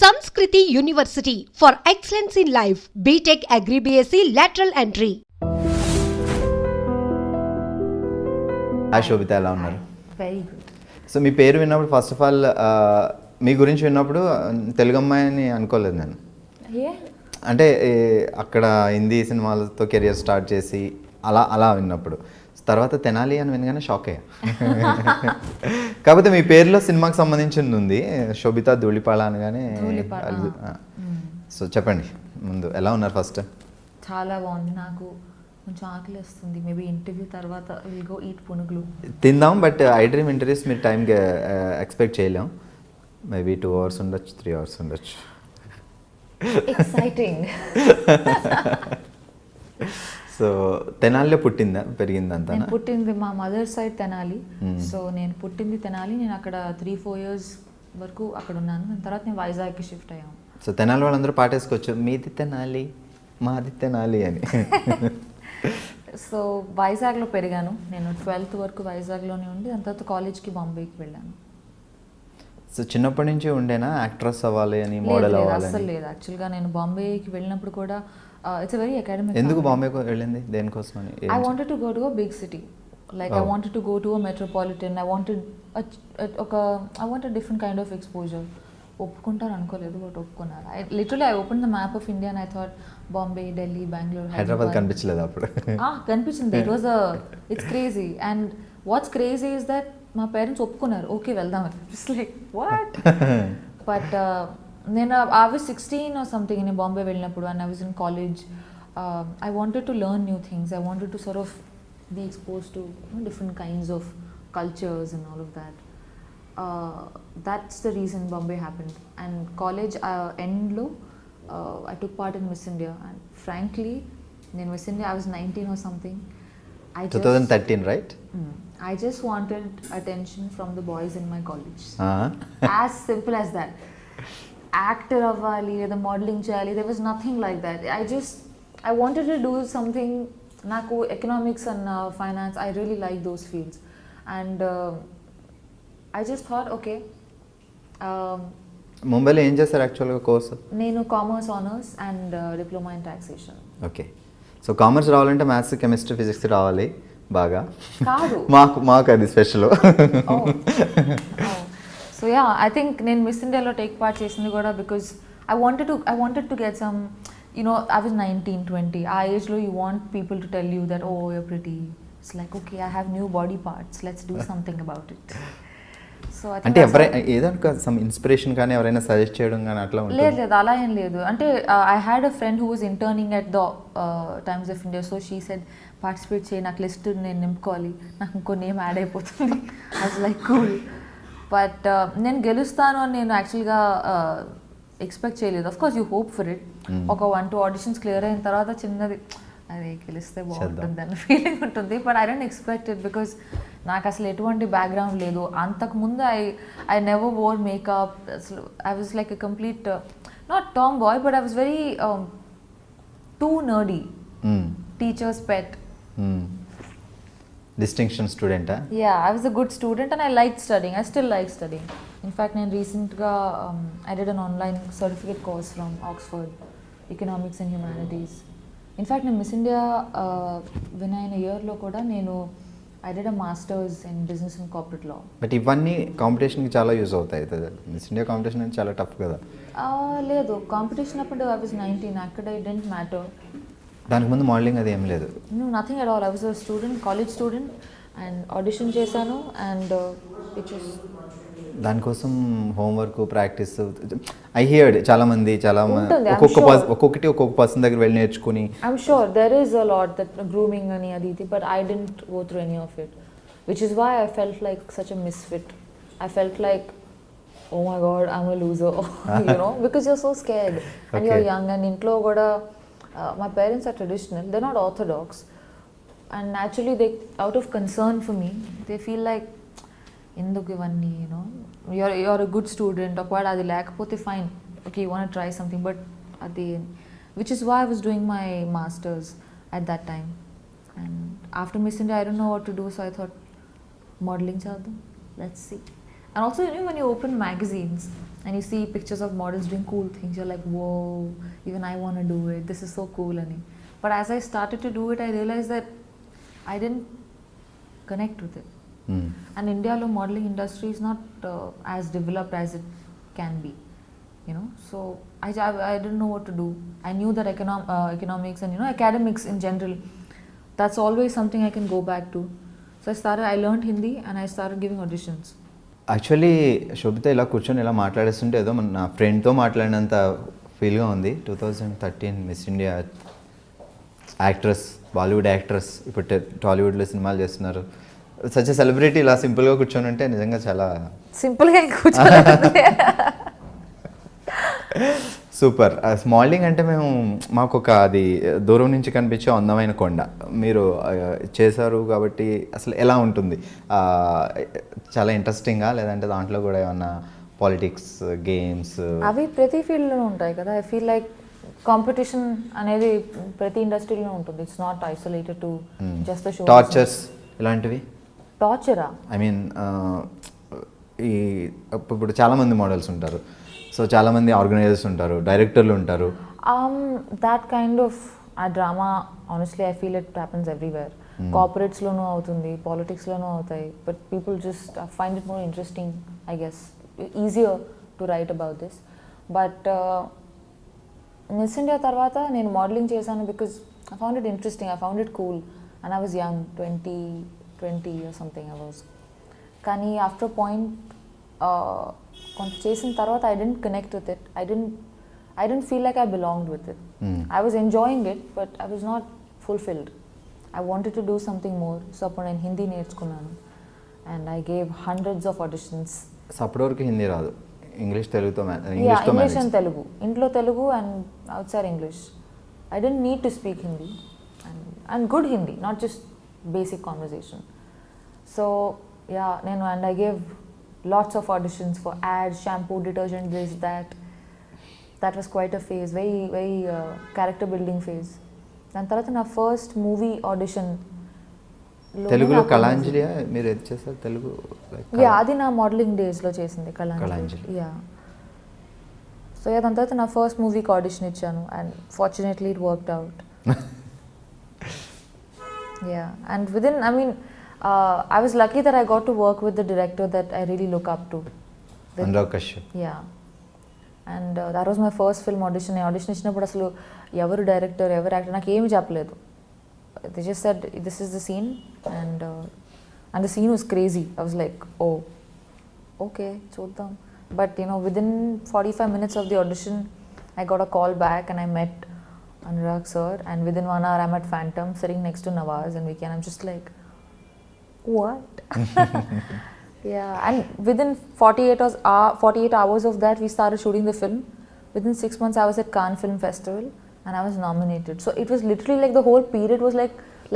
Sanskriti University for excellence in life. BTech Agri BSc lateral entry. Hi Sobhita, ఎలా ఉన్నారు? Very good. So మీ పేరు విన్నప్పుడు first of all మీ గురించి విన్నప్పుడు తెలుగు అమ్మాయి అని అనుకోలేదు నేను. అంటే అక్కడ హిందీ సినిమాలతో కెరియర్ స్టార్ట్ చేసి అలా విన్నప్పుడు తర్వాత తెనాలి అని వినగానే షాక్ అయ్యా. కాకపోతే మీ పేరులో సినిమాకి సంబంధించింది ఉంది, శోభిత దులిపాల అనగానే. సో చెప్పండి ముందు, ఎలా ఉన్నారు? ఫస్ట్ చాలా బాగుంది. నాకు కొంచెం ఆకలి వస్తుంది. మేబీ ఇంటర్వ్యూ తర్వాత విల్ గో ఈట్ పునుగులు తిందాం. బట్ ఐ డ్రీమ్ ఇంటర్వ్యూస్ మీరు టైంకి ఎక్స్పెక్ట్ చేయలేం. మేబీ 2 hours ఉండొచ్చు, 3 hours ఉండొచ్చు. ఎక్సైటింగ్. సో తెనాలిలో పుట్టిందా, పెరిగిందంతా? నేను పుట్టింది మా మదర్ సైడ్ తెనాలి. సో నేను పుట్టింది తెనాలి. నేను అక్కడ 3-4 years వరకు అక్కడ ఉన్నాను. దాని తర్వాత నేను వైజాగ్కి షిఫ్ట్ అయ్యాను. సో తెనాలి వాళ్ళందరూ పాటేసుకోవచ్చు, మీది తెనాలి మాది తెనాలి అని. సో వైజాగ్లో పెరిగాను. నేను 12th వరకు వైజాగ్లోనే ఉండి దాని తర్వాత కాలేజ్కి బాంబేకి వెళ్ళాను. సో చిన్నప్పటి నుంచి ఉండేనా యాక్ట్రెస్ అవ్వాలి అని, మోడల్ అవ్వాలి? అసలు లేదు. యాక్చువల్గా నేను బాంబేకి వెళ్ళినప్పుడు కూడా ఇట్స్ వెరీ అకాడమిక్. ఎందుకు బాంబేకి వెళ్ళింది, దేనికోసం అని? I wanted to go to a big city. Like I wanted to go to a metropolitan. I wanted different kind of exposure. ఒప్పుకుంటారు అనుకోలేదు, బట్ ఒప్పుకున్నారు. I open the map of India and I thought Bombay, Delhi, Bengaluru, Hyderabad కనిపించలేదు అప్పుడు? కనిపించింది. It's crazy. And what's crazy is that మా parents ఒప్పుకున్నారు, okay వెళ్దాం. It's like what. But నేను I was 16 or something in Bombay వెళ్ళినప్పుడు, and I was in college. I wanted to learn new things. I wanted to sort of be exposed to different kinds of cultures and all of that. That's the reason Bombay happened. And college end lo I took part in Miss India, and frankly in Miss India I was 19 or something. 2013, right? I just wanted attention from the boys in my college. As simple as that. Actor అవ్వాలి లేదా modelling చేయాలి, there was nothing like that. I wanted to do something. నాకు economics and finance, I really like those fields. And I just thought, okay. ముంబైలో ఏం చేస్తారు యాక్చువల్గా course? నేను commerce honours and diploma in taxation. Okay. So commerce రావాలంటే maths, chemistry, physics రావాలి బాగా. కాదు, మాకు అది special. So ya, I think నేను మిస్ ఇండియాలో టేక్ పార్ట్ చేసింది కూడా because I wanted to get some, I was 19-20. ఆ ఏజ్లో you want people to tell you that, oh you're pretty. It's like, okay, I have new body parts, let's do something about it. So అంటే ఎవరైనా ఏదైనా some inspiration కానీ ఎవరైనా suggest చేయడం కానీ అట్లా ఉంటుంది? లేదు, అలా ఏం లేదు. అంటే I had a friend who was interning at the Times of India. So she said, participate చేయి, నాకు లిస్ట్ నేను నింపుకోవాలి, నాకు ఇంకో నేమ్ యాడ్ అయిపోతుంది. I was like cool. But నేను గెలుస్తాను అని నేను యాక్చువల్గా ఎక్స్పెక్ట్ చేయలేదు. Of course you hope for it. ఒక 1-2 auditions క్లియర్ అయిన తర్వాత చిన్నది, అది గెలిస్తే బాగుంటుంది అన్న ఫీలింగ్ ఉంటుంది. But I don't expect it because నాకు అసలు ఎటువంటి బ్యాక్గ్రౌండ్ లేదు. అంతకుముందు ఐ నెవర్ వోర్ మేకప్. అసలు I was like a complete not tomboy, but I was very too nerdy, teacher's pet. Distinction స్టూడెంటా? Yeah, I was a good student and I liked studying. I still like studying. In fact, నేను రీసెంట్గా I did an online certificate course from Oxford, Economics and Humanities. In fact, నేను miss India win అయిన ఇయర్లో కూడా నేను I did a master's in business and corporate law. But ఇవన్నీ కాంపిటీషన్కి చాలా use అవుతాయి. మిస్ ఇండియా కాంపిటీషన్ అంటే చాలా టఫ్ కదా? లేదు, కాంపిటీషన్ అప్పుడు I was 19. అక్కడ it didn't matter. దానికి ముందు మోడలింగ్ అది ఏం లేదు? No, nothing at all. I was a student, college student, and audition చేశాను and it was. దానికోసం హోంవర్క్, ప్రాక్టీస్, ఐ హియర్డ్ చాలా ఒక్కొక్కటి ఒక్కొక్క పర్సన్ దగ్గర వెళ్ళి నేర్చుకుని. I'm sure there is a lot that grooming అని అది, but I didn't go through any of it, which is why I felt like such a misfit. I felt like, oh my god, I'm a loser. Because you're so scared and you're young, and ఇంట్లో కూడా my parents are traditional, they're not orthodox, and naturally they, out of concern for me, they feel like ఎందుకు ఇవన్నీ, you're a good student, ఒకవేళ అది లేకపోతే fine, okay, you want to try something, but అది, which is why I was doing my masters at that time. And after Miss India I don't know what to do, so I thought modeling చేద్దాం, let's see. And also, when you open magazines, and you see pictures of models doing cool things, you're like, whoa, even I want to do it, this is so cool. But as I started to do it, I realized that I didn't connect with it. And India lo modeling industry is not as developed as it can be, you know. So I didn't know what to do. I knew that economics and, you know, academics in general, that's always something I can go back to. So I learned Hindi and I started giving auditions. Actually Sobhita ఇలా కూర్చొని ఇలా మాట్లాడేస్తుంటే ఏదో నా ఫ్రెండ్తో మాట్లాడినంత ఫీల్గా ఉంది. 2013 miss India actress, Bollywood actress, ఇప్పుడు టాలీవుడ్లో సినిమాలు చేస్తున్నారు. సచ్ సెలబ్రిటీ ఇలా సింపుల్గా కూర్చొని ఉంటే నిజంగా చాలా సింపుల్గా కూర్చొని సూపర్. స్మాలింగ్ అంటే మాకు ఒక అది దూరం నుంచి కనిపించే అందమైన కొండ మీరు చేశారు కాబట్టి అసలు ఎలా ఉంటుంది? చాలా ఇంట్రెస్టింగ్గా, లేదంటే దాంట్లో కూడా ఏమన్నా పాలిటిక్స్, గేమ్స్ అవి ప్రతి ఫీల్డ్లో ఉంటాయి కదా. ఐ ఫీల్ లైక్ కాంపిటీషన్ అనేది ప్రతి ఇండస్ట్రీలో ఉంటుంది. It's not isolated to just the show. Tortures ఇలాంటివి? టార్చరా? ఐ మీన్ ఈ ఇప్పుడు చాలామంది మోడల్స్ ఉంటారు, సో చాలామంది ఆర్గనైజర్స్ ఉంటారు, డైరెక్టర్లు ఉంటారు. That kind of uh drama honestly I feel it happens everywhere. కార్పొరేట్స్లోనూ అవుతుంది, పాలిటిక్స్లోనూ అవుతాయి. But people just find it more interesting, I guess, easier to write about this. But miss India తర్వాత నేను మోడలింగ్ చేశాను because I found it interesting, I found it cool. And I was young, 20 or something I was. కానీ after point కొంత చేసిన తర్వాత I didn't connect with it. I didn't feel like I belonged with it. I was enjoying it, but I was not fulfilled. I wanted to do something more. So అప్పుడు నేను హిందీ నేర్చుకున్నాను and I gave hundreds of auditions. So అప్పటి వరకు హిందీ రాదు, English తెలుగుతో English and Telugu, ఇంట్లో Telugu and outside English. I didn't need to speak Hindi and good Hindi, not just basic conversation. So yeah, and I gave lots of auditions for ads, shampoo, detergent, this, that. That was quite a phase, very character building phase. దాని తర్వాత నా first movie audition తెలుగులో కళాంజలి మీరు ఏది చేశారు? తెలుగు అది నా modelling డేస్లో చేసింది కళాంజలి. సో దాని తర్వాత నా ఫస్ట్ మూవీకి ఆడిషన్ ఇచ్చాను and fortunately it worked out. And within, I mean, I was lucky that I got to work with the director that I really look up to. Naga Chaitanya. Yeah. And that was my first film audition. I audition ఇచ్చినప్పుడు అసలు ఎవరు director, ఎవరు actor నాకు ఏమి చెప్పలేదు. They just said this is the scene and the scene was crazy. I was like, oh, okay, చూద్దాం. But you know, within 45 minutes of the audition, I got a call back and I met Anurag sir, and within 1 hour I'm at Phantom sitting next to Nawaz and Vicky, and I'm just like, what? Yeah, and within 48 hours of that we started shooting the film. Within 6 months I was at Cannes Film Festival and I was nominated. So it was literally like the whole period was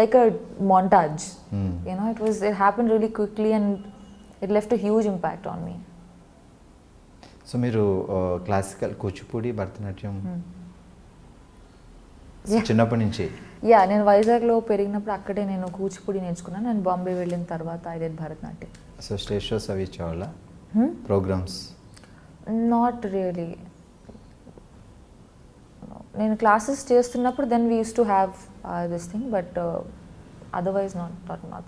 like a montage. You know, it happened really quickly and it left a huge impact on me. So మీరు classical, Kuchipudi, Bharatanatyam చిన్నప్పటి నుంచి? నేను వైజాగ్లో పెరిగినప్పుడు అక్కడే నేను కూచిపూడి నేర్చుకున్నాను. నేను బాంబే వెళ్ళిన తర్వాత I did Bharatanatyam. So stage shows అవి ఇచ్చేవాళ్ళ ప్రోగ్రామ్స్? Not really. నేను క్లాసెస్ చేస్తున్నప్పుడు then we use to have this thing, but otherwise not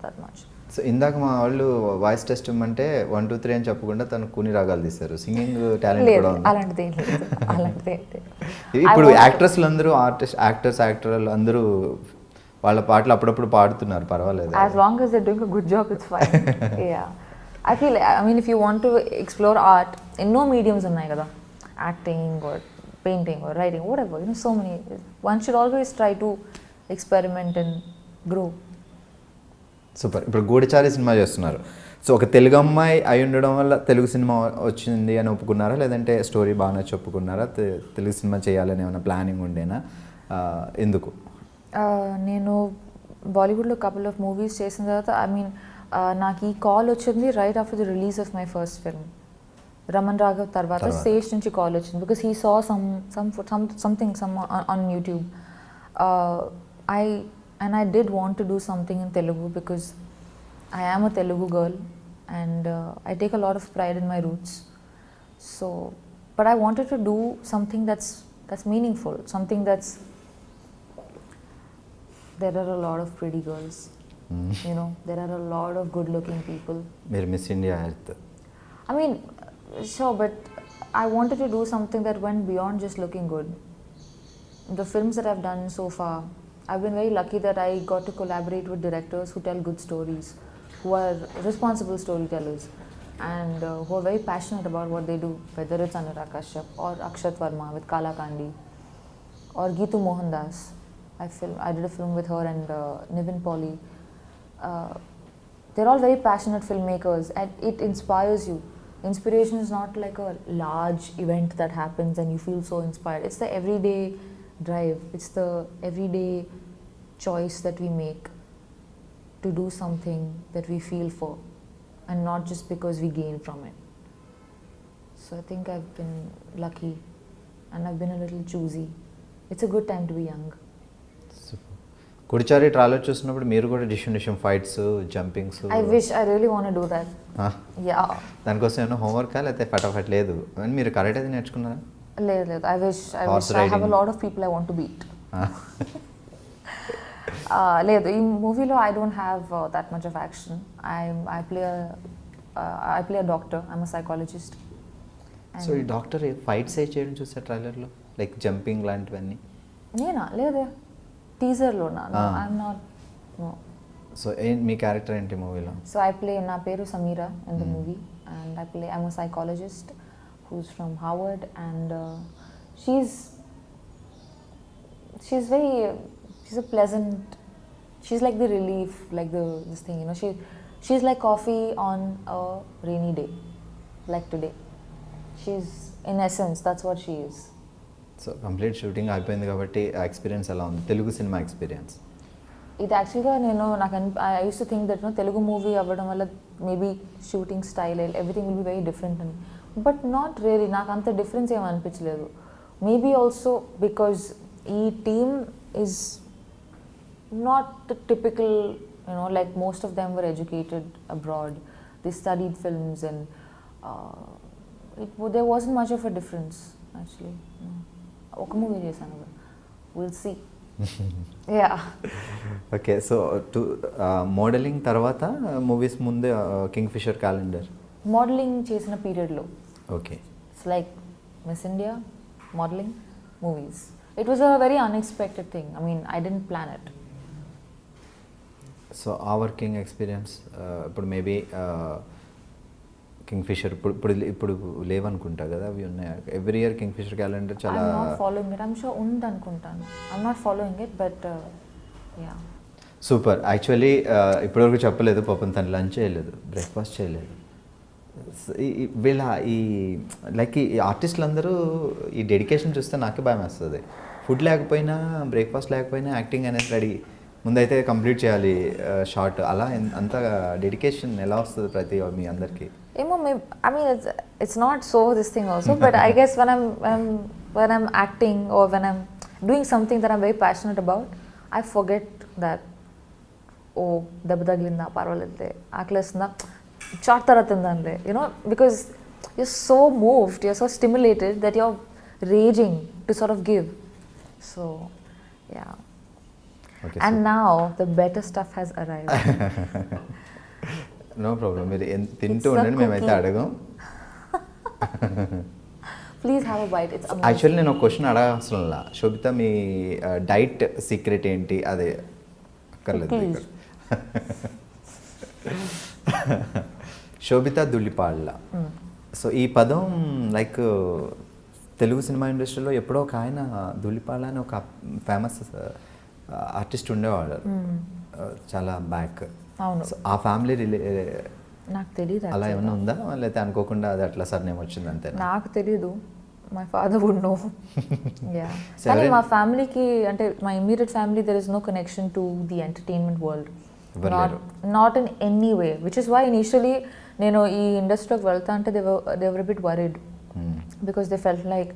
that much. So ఇందాక మా వాళ్ళు వాయిస్ టెస్ట్ ఇమ్మంటే 1 2 3 అని చెప్పకుండా తను కూని రాగాలు తీశారు. సింగింగ్ టాలెంట్ కూడా ఉంది? అలాంటిది ఇప్పుడు యాక్టర్స్లు అందరూ యాక్టర్లు అందరూ వాళ్ళ పాటలు అప్పుడప్పుడు పాడుతున్నారు, పర్వాలేదు. As long as they're doing a good job, it's fine. Yeah. I mean, if you want to explore art, ఎన్నో మీడియమ్స్ ఉన్నాయి కదా, acting or painting or writing, whatever, you know, so many. One should always try to experiment and grow. Super. ఇప్పుడు గూఢచారి cinema చేస్తున్నారు. So ఒక తెలుగు అమ్మాయి అయి ఉండడం వల్ల తెలుగు సినిమా వచ్చింది అని ఒప్పుకున్నారా, లేదంటే స్టోరీ బాగానే ఒప్పుకున్నారా, తెలుగు సినిమా చేయాలని ఏమైనా ప్లానింగ్ ఉండేనా, ఎందుకు? నేను బాలీవుడ్లో కపుల్ ఆఫ్ మూవీస్ చేసిన తర్వాత నాకు ఈ కాల్ వచ్చింది right after the release of my first film Raman Raghav. తర్వాత సేజ్ నుంచి కాల్ వచ్చింది because he saw something on YouTube. I did want to do something in Telugu because I am a Telugu girl and I take a lot of pride in my roots. So but I wanted to do something that's meaningful, something that's, there are a lot of pretty girls, you know, there are a lot of good looking people. మీరు miss India earth. I mean, sure, but I wanted to do something that went beyond just looking good. The films that I've done so far, I've been very lucky that I got to collaborate with directors who tell good stories, who are responsible storytellers, and who are very passionate about what they do, whether it's Anurag Kashyap or Akshat Verma with Kala Kandi, or Geetu Mohandas. I did a film with her and Nivin Pauly. They're all very passionate filmmakers, and it inspires you. Inspiration is not like a large event that happens and you feel so inspired. It's the everyday drive. It's the everyday choice that we make to do something that we feel for, and not just because we gain from it. So I think I've been lucky, and I've been a little choosy. It's a good time to be young. Goodachari trailer చూసినప్పుడు మీరు కూడా డిషన్ fights jumpings I wish, I really want to do that. Yeah. దానికోసం ఏమైనా హోంవర్కా లేకపోతే ఫటాఫట్ లేదు అని మీరు కరాటే నేర్చుకున్నారా? లేదు. I wish I have a lot of people I want to beat. లేదు, ఈ మూవీలో I don't have that much of action. I play a doctor. I'm a psychologist. So ఈ డాక్టర్ ఫైట్స్ చేయడం చూసా ట్రైలర్లో, లైక్ జంపింగ్ లాంటివన్నీ? నేనా? లేదే, టీజర్లోనా? I'm not. నో. సో మీ క్యారెక్టర్ ఏంటి మూవీలో? సో నా పేరు Sameera in the movie, and I'm a psychologist who's from Harvard, and she's a pleasant, she's like the relief, like this thing, you know, she's like coffee on a rainy day, like today. She's, in essence, that's what she is. So complete shooting అయిపోయింది కాబట్టి ఆ experience ఎలా ఉంది, Telugu cinema experience? ఇది యాక్చువల్గా I use to think that Telugu movie అవ్వడం వల్ల maybe shooting style everything will be very different అని, బట్ నాట్ రియలీ. నాకు అంత డిఫరెన్స్ ఏమి అనిపించలేదు. మేబీ ఆల్సో బికాజ్ ఈ team is not the typical, you know, like most of them were educated abroad, they studied films, and there wasn't much of a difference actually. ఒక movie చేశాను, will see. Yeah. Okay, so modelling తర్వాత movies ముందే king fissure calendar modelling చేసిన పీరియడ్లో. Okay. It's like miss India, modelling, movies. It was a very unexpected thing. I mean, I didn't plan it. So uh working experience ఇప్పుడు maybe Kingfisher ఇప్పుడు లేవనుకుంటా కదా, అవి ఉన్నాయి every year Kingfisher calendar చాలా. I'm not following it. I'm sure ఉంది అనుకుంటాను. I'm not following it, but yeah. Super. Actually ఇప్పటివరకు చెప్పలేదు పాపం, తను లంచ్ చేయలేదు, బ్రేక్ఫాస్ట్ చేయలేదు. వీళ్ళ ఈ లైక్ ఈ ఆర్టిస్టులు అందరూ ఈ డెడికేషన్ చూస్తే నాకే భయం వేస్తుంది. ఫుడ్ లేకపోయినా, బ్రేక్ఫాస్ట్ లేకపోయినా యాక్టింగ్ అనేది రెడీ, ముందైతే కంప్లీట్ చేయాలి షార్ట్, అలా అంత డెడికేషన్ ఎలా వస్తుంది ప్రతి మీ అందరికీ? ఏమో, I mean, it's not so this thing also, but I guess when I'm acting or when I'm doing something that I'm very passionate about, I forget that, oh, దెబ్బ తగిలిందా, పర్వాలేదులే, ఆకలేస్తుందా, చాట్ తర్వాత తిందాంలే, you know, because you're so moved, you're so stimulated that you're raging to sort of give. So, yeah. Okay, and so now the better stuff has arrived. No problem, మీరు తింటూ ఉండండి, మేమైతే అడగం. Please have a bite. It's amazing. Actually నేను ఒక question అడగాల్సిన, శోభిత మీ diet secret ఏంటి? అదే అక్కర్లేదు ఇక్కడ. శోభిత దులిపాళ్ళ. సో ఈ పదం లైక్ తెలుగు సినిమా ఇండస్ట్రీలో ఎప్పుడో ఒక ఆయన దులిపాళ్ళ అని ఒక ఫేమస్ ఆర్టిస్ట్ ఉండేవాడు చాలా బ్యాక్. అవును. ఆ ఫ్యామిలీ నాకు తెలియదు అలా ఏమైనా ఉందా, లేకపోతే అనుకోకుండా అది అట్లా సర్నేమ్ వచ్చింది అంతే? నాకు తెలీదు. My father would know. Ya. కానీ మా ఫ్యామిలీకి, అంటే మా immediate family, there is no connection to the entertainment world, not in any way, which is why initially నేను ఈ ఇండస్ట్రీలోకి వెళ్తా అంటే they were bit worried, because they felt like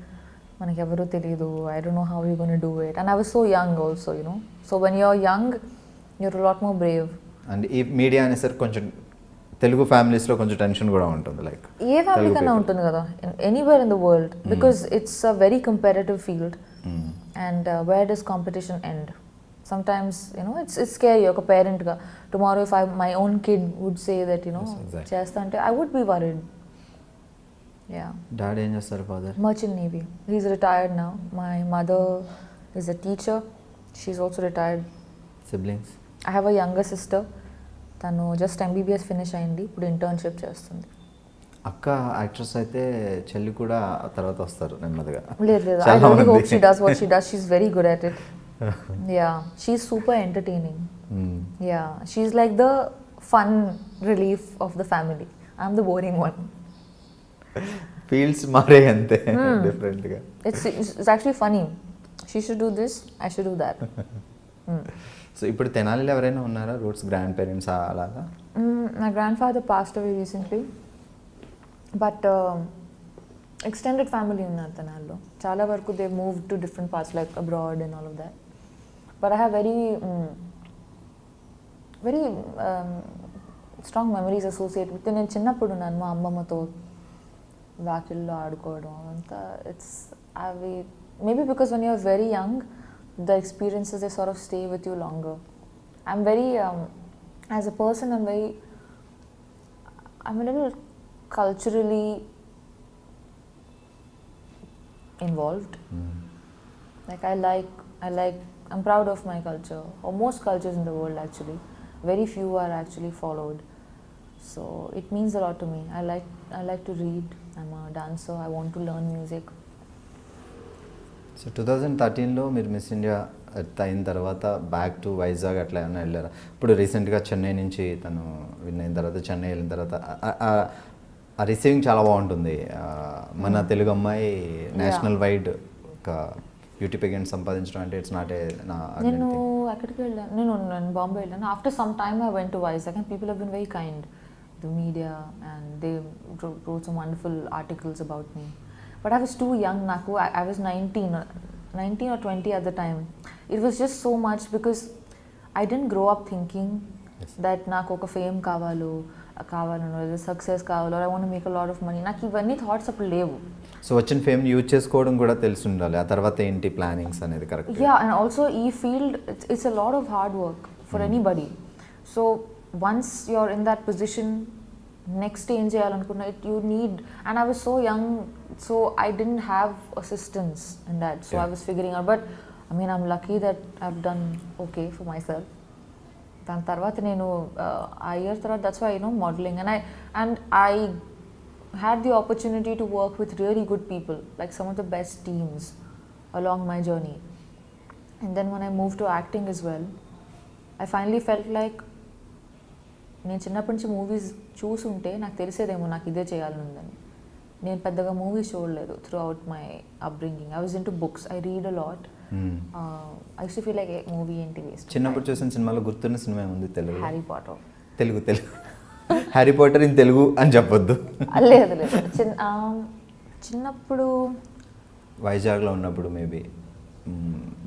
మనకి ఎవరూ తెలియదు, I don't know how you gonna do it, and I was so young also, you know. So when you're young you're a lot more Brave. And ఈ media అనేసరికి కొంచెం తెలుగు ఫ్యామిలీస్లో కొంచెం tension కూడా ఉంటుంది, లైక్ ఏ ఫ్యామిలీ కన్నా ఉంటుంది కదా, anywhere in the world, because it's a very comparative field and where does competition end. Sometimes, you know, it's scary. Oka parent ga tomorrow if my own kid would say that, you know, chesta ante I would be worried. Yeah. Dad em chestaru father? Merchant Navy. He's retired now. My mother is a teacher. She's also retired. Siblings? I have a younger sister. Tanu just MBBS finish ayindi. Ippudu internship chestundi. అక్క actress అయితే చెల్లి కూడా తర్వాత వస్తారు నెమ్మదిగా. లేదు I really hope she does what she does. She's very good at it. Yeah, she's super entertaining. Yeah, she's like the fun relief of the family. I'm the boring one. Fields మారే అంతే డిఫరెంట్గా. It's actually funny. She should do this, I should do that. So ఇప్పుడు తెనాలిలో ఎవరైనా ఉన్నారా roots grand parents అలాగా? My grandfather passed away recently, but extended family ఉన్నారు తెనాలిలో. చాలా వరకు they moved to different parts like abroad and all of that. But I have very strong memories associated with. నేను చిన్నప్పుడు ఉన్నాను మా అమ్మమ్మతో వాకిల్లో ఆడుకోవడం అంతా. ఇట్స్ అవి maybe because when you're very young the experiences they sort of stay with you longer. I'm very as a person I'm a little culturally involved. Like I'm proud of my culture, or most cultures in the world actually. Very few are actually followed. So it means a lot to me. I like to read. I'm a dancer. I want to learn music. So 2013లో మీరు miss India అయిన తర్వాత back to Vizag అట్లా ఏమైనా వెళ్ళారా? ఇప్పుడు రీసెంట్గా చెన్నై నుంచి తను విన్ అయిన తర్వాత చెన్నై వెళ్ళిన తర్వాత ఆ రిసీవింగ్ చాలా బాగుంటుంది. మన తెలుగు అమ్మాయి నేషనల్ వైడ్ ఒక బ్యూటీ పేగెంట్ సంపాదించడం అంటే ఇట్స్ నాట్ ఏ నేను అక్కడికి వెళ్ళాను, నేను బాంబే వెళ్ళాను. After some time I went to Vizag and people have been very kind, the media, and they wrote some wonderful articles about me. But I was too young, Naku. I was 19 or 20 at the time. It was just so much because I didn't grow up thinking that నాకు ఒక fame కావాలో success కావాలో, I want to make a lot of money. నాకు ఇవన్నీ thoughts అప్పుడు లేవు. So వచ్చిన fame use చేసుకోవడం కూడా తెలిసి ఉండాలి. ఆ తర్వాత ఏంటి ప్లానింగ్స్ అనేది కరెక్ట్. యా, అండ్ ఆల్సో ఈ field it's a lot of hard work for anybody. So once you are in that position, next ఏం చేయాలనుకున్నా you need, and I was so young, so I didn't have assistance in that. So I was figuring out, but I mean I'm lucky that I have done okay for myself. దాని తర్వాత నేను ఆ year తర్వాత that's why modelling, and I had the opportunity to work with really good people, like some of the best teams along my journey. And then when I moved to acting as well, I finally felt like నేను చిన్నప్పటి నుంచి movies చూసుంటే నాకు తెలిసేదేమో నాకు ఇదే చేయాలని ఉందని. నేను పెద్దగా మూవీస్ చూడలేదు throughout my upbringing. I was into books, I read a lot. I use to feel like movie ఏంటి వేస్ట్. చిన్నప్పుడు చూసిన సినిమాలో గుర్తున్న సినిమా ఉంది Telugu? Harry Potter. Telugu Harry Potter in Telugu అని చెప్పొద్దు. లేదు చిన్నప్పుడు వైజాగ్లో ఉన్నప్పుడు maybe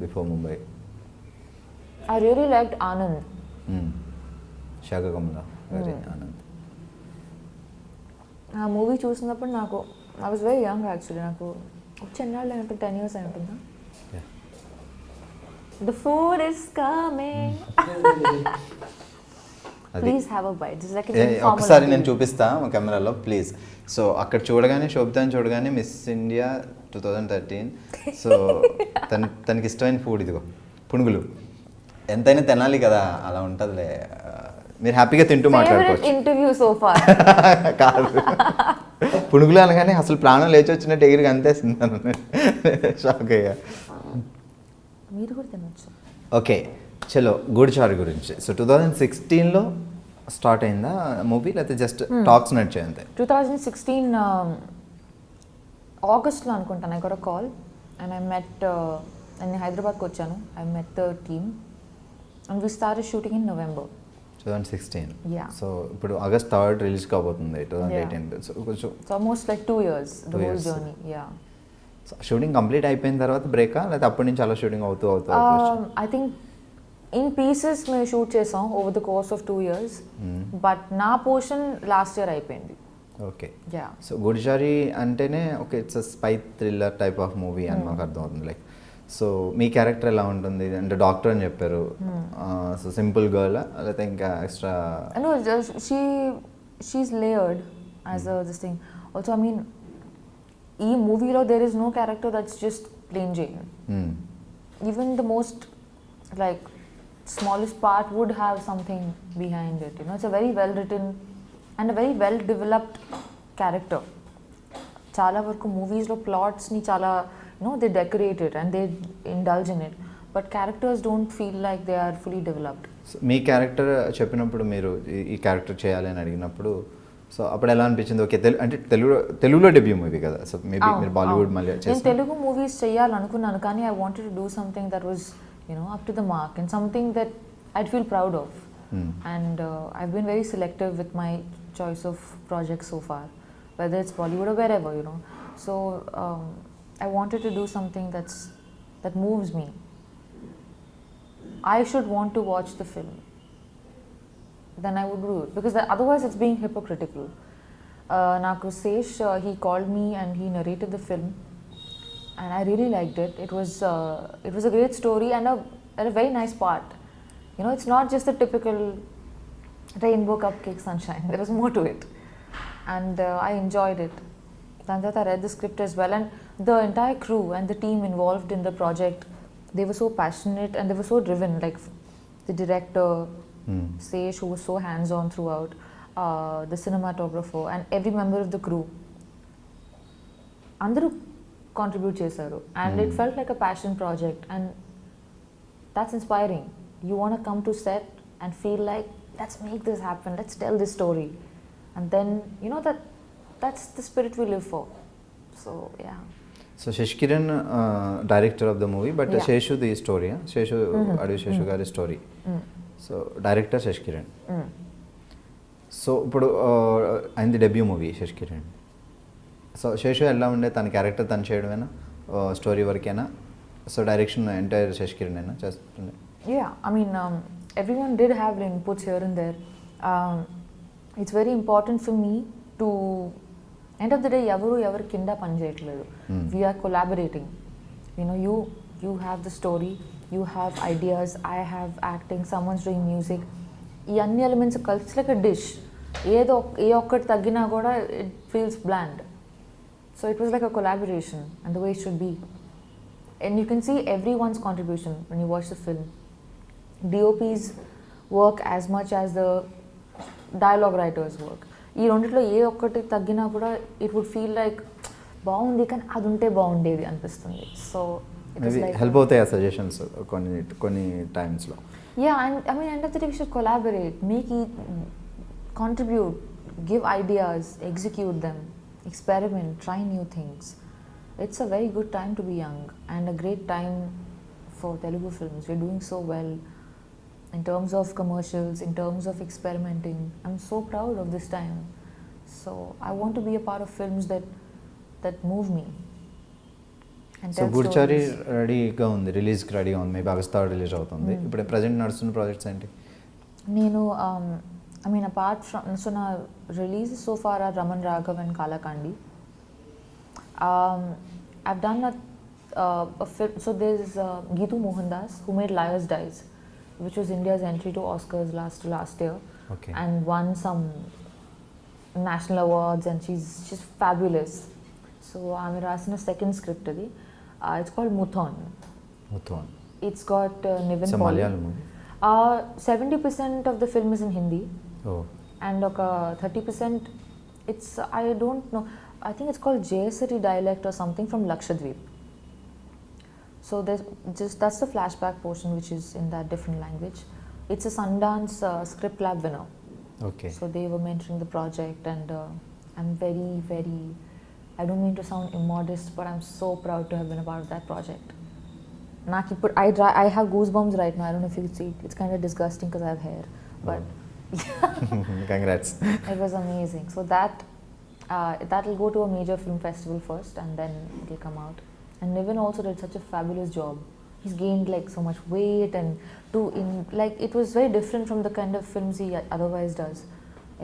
before Mumbai. I really liked Anand. శాఖకమల ఆనంద్. ఆ మూవీ చూసినప్పుడు నాకు I was very young actually. నాకు చెన్నాళ్ళు అయినప్పుడు 10 years అయి ఉంటుందా. The food is coming. Please have a bite. ఒకసారి నేను చూపిస్తా మా కెమెరాలో ప్లీజ్. సో అక్కడ చూడగానే శోభితాని చూడగానే మిస్ ఇండియా 2013. సో తనకి ఇష్టమైన ఫుడ్ ఇదిగో పునుగులు. ఎంతైనా తినాలి కదా, అలా ఉంటుందిలే. మీరు హ్యాపీగా తింటూ మాట్లాడుకోవచ్చు. ఇంటర్వ్యూ సో ఫార్ కాదు, పునుగులు అనగానే అసలు ప్రాణం లేచి వచ్చినట్టు ఎగిరికి అంతేస్తున్నాను. షాక్ అయ్యా. మీరు కూడా తినొచ్చు. ఓకే, చలో గూడిచారు గురించి. సో 2016లో స్టార్ట్ అయిందా మూవీ, లేకపోతే జస్ట్ టాక్స్ నడిచాయి అంతే? 2016 ఆగస్ట్లో అనుకుంటాను. I got a call and I met, నేను హైదరాబాద్కి వచ్చాను. I met the team and we started shooting in November 2016. Yeah. So ఇప్పుడు August 3rd రిలీజ్ కాబోతుంది 2018. సో కొంచెం almost like 2 years the whole journey. Ya. Shooting complete అయిపోయిన తర్వాత బ్రేకా, లేకపోతే అప్పటి నుంచి అలా షూటింగ్ అవుతూ ఐ థింక్ in pieces మేము షూట్ చేసాం over the course of 2 years, but నా పోర్షన్ లాస్ట్ ఇయర్ అయిపోయింది. ఓకే. యా. సో గూఢచారి అంటేనే okay it's a spy thriller type of movie అని మాకు అర్థం అవుతుంది. లైక్ సో మీ క్యారెక్టర్ ఎలా ఉంటుంది అంటే డాక్టర్ అని చెప్పారు, సో సింపుల్ గర్ల్ లేకపోతే ఇంకా extra? No, she's layered as a this thing. Also, I mean, ఈ మూవీలో there is no character that's just plain Jane. Even the most like smallest part would have something behind it. You know, it's a very well written and a very well developed character. చాలా వరకు మూవీస్లో ప్లాట్స్ని చాలా they decorate it and they indulge in it, but characters don't feel like they are fully developed. So మీ character చెప్పినప్పుడు మీరు ఈ character చేయాలి అని అడిగినప్పుడు సో అప్పుడు ఎలా అనిపించింది? ఓకే అంటే తెలుగులో డెబ్యూ మూవీ కదా, సో మేబీ మీరు బాలీవుడ్ మళ్ళీ నేను తెలుగు మూవీస్ చేయాలనుకున్నాను, కానీ I wanted to do something that was up to the mark and something that I'd feel proud of. And I've been very selective with my choice of projects so far, whether it's Bollywood or wherever, so I wanted to do something that moves me. I should want to watch the film, then I would do it, because otherwise it's being hypocritical. Naku Sesh, he called me and he narrated the film, and I really liked it. It was a great story and a very nice part. It's not just the typical rainbow cupcake sunshine. There was more to it, and I enjoyed it. Then that I read the script as well, and the entire crew and the team involved in the project, they were so passionate and they were so driven. Like the director, Sesh, who was so hands-on throughout, the cinematographer, and every member of the crew. Andaru contribute chesaru, and it felt like a passion project, and that's inspiring. You want to come to set and feel like, let's make this happen, let's tell this story, and then that's the spirit we live for. So yeah. So Sashi Kiran director of the movie, but Seshu the story, Seshu Adivi Seshu గారి story. So director Sashi Kiran. So ఇప్పుడు అయింది debut movie Sashi Kiran. So Seshu ఎలా ఉండే, తన character తను చేయడమేనా, story వరకేనా? So direction entire Sashi Kiran అయినా చేస్తుండే? Yeah, I mean, everyone did have inputs here and there. It's very important for me to, end of the day, ఎవరు కింద పని చేయట్లేదు. We are collaborating. You have the story, you have ideas, I have acting, someone's doing music. ఈ అన్ని elements కలిసి like a dish. ఏ ఒక్కటి తగ్గినా కూడా it feels bland. So it was like a collaboration, and the way it should be. And you can see everyone's contribution when you watch the film. DOP's work as much as the dialogue writers work. ఈ రెండిట్లో ఏ ఒక్కటి తగ్గినా కూడా it would feel like బాగుంది కానీ అది ఉంటే బాగుండేది అనిపిస్తుంది. సో హెల్ప్ అవుతాయి ఆ సజెషన్స్ కొన్ని టైమ్స్లో. Ya, and I mean end of the day we should collaborate, make it, contribute, give ideas, execute them, experiment, try new things. It's a very good time to be young and a great time for Telugu films. We're doing so well in terms of commercials, in terms of experimenting. I'm so proud of this time. So I want to be a part of films that move me. So Goodachari రెడీగా ఉంది, రిలీజ్కి రెడీగా ఉంది, maybe August 3 release అవుతుంది. ఇప్పుడు present నడుస్తున్న projects ఏంటి? నేను I mean, apart from, so now releases so far are Raman Raghav and Kalakandi. I've done a film, so there's Geetu Mohandas who made Liars Dies, which was India's entry to Oscars last year. Okay. And won some national awards, and she's fabulous. So I'm writing a second script adi. It's called Muthon. It's got Nivin Paul. It's a Malayalam movie. 70% of the film is in Hindi. Oh. And 30% it's, I don't know, I think it's called Jayasari dialect or something from Lakshadweep. So that's the flashback portion which is in that different language. It's a Sundance Script Lab winner. Okay. So they were mentoring the project, and I'm very, very, I don't mean to sound immodest, but I'm so proud to have been a part of that project. I have goosebumps right now. I don't know if you can see it. It's kind of disgusting because I have hair, but congrats. It was amazing. So that will go to a major film festival first, and then it will come out. And Nivin also did such a fabulous job. he's gained like so much weight, and like it was very different from the kind of films he otherwise does.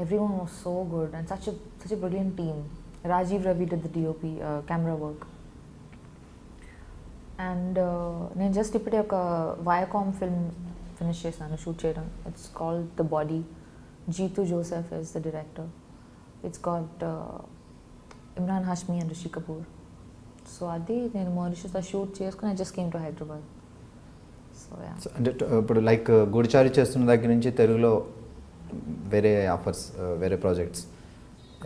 Everyone was so good and such a brilliant team. Rajiv Ravi did the DOP, camera work. And నేను just ఇప్పుడే ఒక Viacom film finish చేశాను shoot చేయడం. It's called the body. Jitu Joseph is the director. It's got Imran Hashmi and Rishi Kapoor. So అది నేను మారిషస్లో shoot చేసుకుని I just came to Hyderabad. So yeah. అంటే ఇప్పుడు లైక్ గుడిచారి చేస్తున్న దగ్గర నుంచి తెలుగులో వేరే ఆఫర్స్, వేరే ప్రాజెక్ట్స్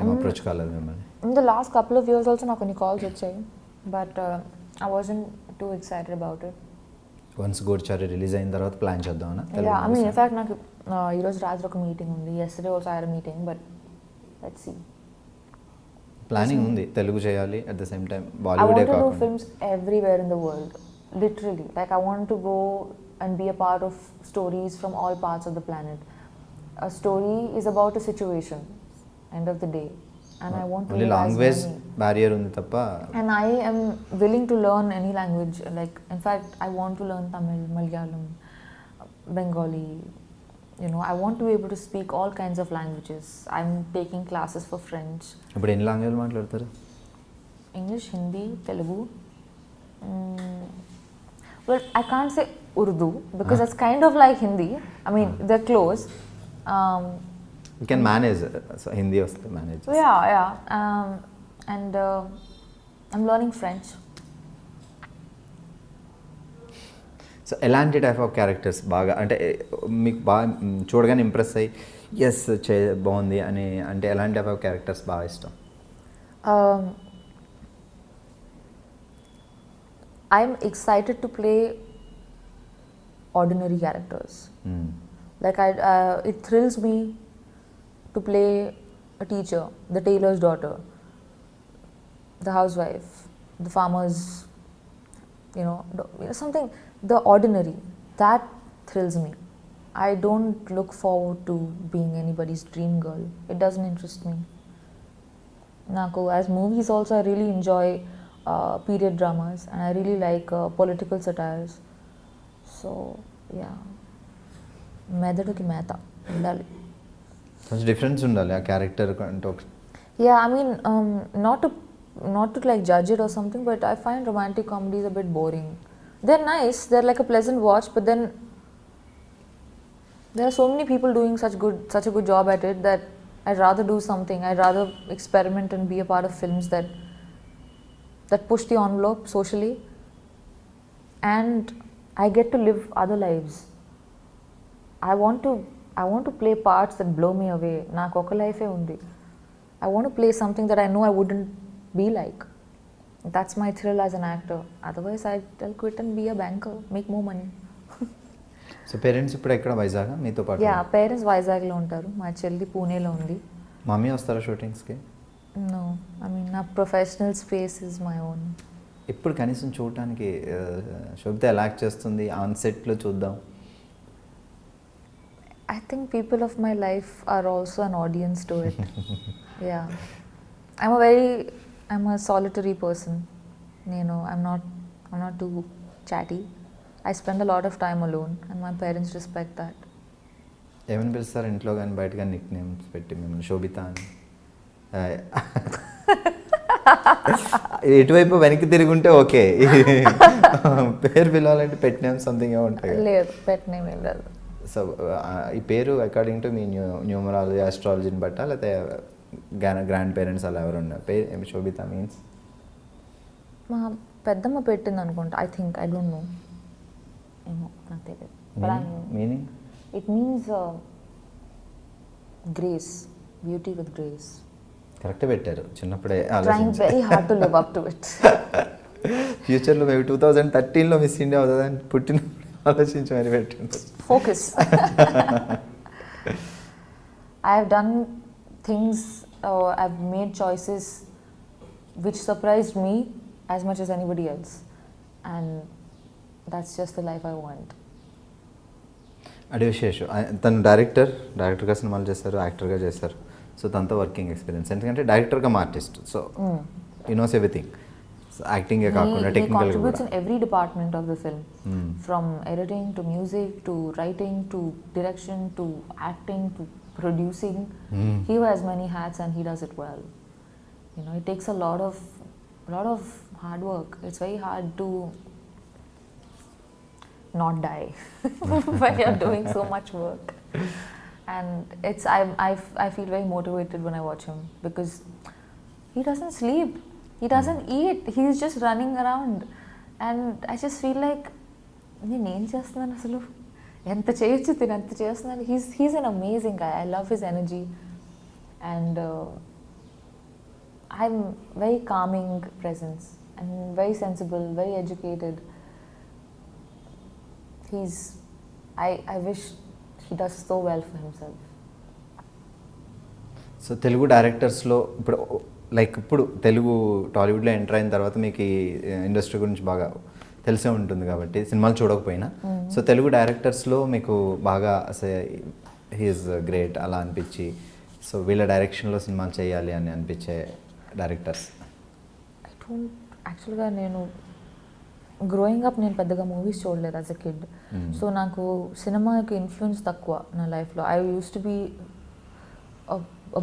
ఏం అప్రోచ్ కాలేదు మిమ్మల్ని? In the last couple of years also నాకు కొన్ని కాల్స్ వచ్చాయి, but I wasn't too excited about it. Once Goodachari release అయిన తర్వాత ప్లాన్ చేద్దామన్నా? Yeah, I mean, in fact, నాకు ఈరోజు రాత్రి ఒక మీటింగ్ ఉంది. Yesterday also I had a meeting, but let's see. Planning ఉంది తెలుగు చేయాలి, at the same time I Bollywood want to do films everywhere in the world, literally. Like I want to go and be a part of stories from all parts of the planet. A story is about a situation, end of the day. And I want to only language barrier ఉంది తప్ప. And I am willing to learn any language. Like in fact I want to learn Tamil, Malayalam, Bengali. You know, I want to be able to speak all kinds of languages. I'm taking classes for French. ఇప్పుడు ఎన్ని language మాట్లాడతారు? English, Hindi, Telugu. Well, I can't say Urdu because that's kind of like Hindi. I mean, they're close. You can manage, so Hindi వస్తే manage. Yeah. And I'm learning French. So ఎలాంటి type of characters బాగా అంటే మీకు బాగా చూడగానే impress అయ్యి yes బాగుంది అని అంటే ఎలాంటి టైప్ ఆఫ్ క్యారెక్టర్స్ బాగా ఇష్టం? I'm excited to play ordinary characters. Like it thrills me to play a teacher, the tailor's daughter, the housewife, the farmer's, something, the ordinary. That thrills me. I don't look forward to being anybody's dream girl. It doesn't interest me. Naku, as movies also, I really enjoy period dramas, and I really like political satires. So, yeah. మెదడుకి మేత ఉండాలి. కొంచెం difference ఉండాలి ఆ character అంటే. Yeah, I mean, not to like judge it or something, but I find romantic comedies a bit boring. They're nice, they're like a pleasant watch, but then there are so many people doing such a good job at it that I'd rather do something. I'd rather experiment and be a part of films that push the envelope socially, and I get to live other lives. I want to play parts that blow me away. Naaku oka life e undi. I want to play something that I know I wouldn't be like. That's my thrill as an actor. Otherwise I'll quit and be a banker, make more money. So parents ఇప్పుడు ఎక్కడ వైజాగ్ మీతో పాటు? Yeah, parents వైజాగ్లో ఉంటారు. మా చెల్లి పూణేలో ఉంది. మమ్మీ వస్తారా షూటింగ్స్కి? నో, ఐ మీన్ నా professional space is my own. ఇప్పుడు కనీసం చూడటానికి శోభిత ఎలా యాక్ట్ చేస్తుంది ఆన్ సెట్లో చూద్దాం. I think people of my life are also an audience to it. Yeah. I'm a solitary person. I'm not too chatty. I spend a lot of time alone, and my parents respect that. ఏమని పిలుస్తారు ఇంట్లో కానీ బయట కానీ Nick names పెట్టి మిమ్మల్ని? శోభిత అని ఎటువైపు వెనక్కి తిరుగుంటే ఓకే, పేరు పిలవాలంటే పెట్ నేమ్ సంథింగ్ ఏమో ఉంటాయి. లేదు, పెట్ నేమ్ ఏం లేదు. సో ఈ పేరు అకార్డింగ్ టు మీ న్యూమరాలజీ ఆస్ట్రాలజీని బట్ట లేకపోతే గ్రాండ్ పేరెంట్స్ అలా ఎవరు ఉన్నారు? పేరు శోభిత మీన్స్ మా పెద్దమ్మ పెట్టింది అనుకుంటా. I think, I don't no, ఏమో నాకు తెలియదు. Meaning it means grace, beauty with grace. Correct పెట్టారు. చిన్నప్పుడే trying very hard to live up to it. ఫ్యూచర్లో మేము 2013లో మిస్ ఇండియా అవుతుందని పుట్టిన ఆలోచించి మరి పెట్టింది. Focus. I have done things, I've made choices which surprised me as much as anybody else, and that's just the life I want. అడి విశేషం తను డైరెక్టర్గా సినిమాలు చేస్తారు, యాక్టర్గా చేస్తారు. సో తనతో వర్కింగ్ ఎక్స్పీరియన్స్ ఎందుకంటే డైరెక్టర్గా artist, so he knows everything. యాక్టింగే కాకుండా he టెక్నికల్ contributes కూడా. in every department of the film, from editing to music to writing to direction to acting to producing. He wears many hats and he does it well. You know, it takes a lot of hard work. It's very hard to not die when you're doing so much work. And it's I feel very motivated when I watch him because he doesn't sleep, he doesn't eat, he's just running around, and I just feel like నేను ఏం చేస్తున్నాను అసలు, ఎంత చేయొచ్చు తిని అంత చేస్తున్నాను. He's an amazing guy. I love his energy, and I'm very calming presence and very sensible, very educated. I wish he does so well for himself. So Telugu డైరెక్టర్స్లో ఇప్పుడు లైక్ ఇప్పుడు తెలుగు టాలీవుడ్లో ఎంటర్ అయిన తర్వాత మీకు ఈ ఇండస్ట్రీ గురించి బాగా తెలిసే ఉంటుంది కాబట్టి సినిమాలు చూడకపోయినా, సో తెలుగు డైరెక్టర్స్లో మీకు బాగా హీఈస్ గ్రేట్ అలా అనిపించి సో వీళ్ళ డైరెక్షన్లో సినిమాలు చేయాలి అని అనిపించే డైరెక్టర్స్? యాక్చువల్గా నేను గ్రోయింగ్ అప్ నేను పెద్దగా మూవీస్ చూడలేదు యాజ్ అ కిడ్. సో నాకు సినిమాకి ఇన్ఫ్లుయెన్స్ తక్కువ నా లైఫ్లో. I use to be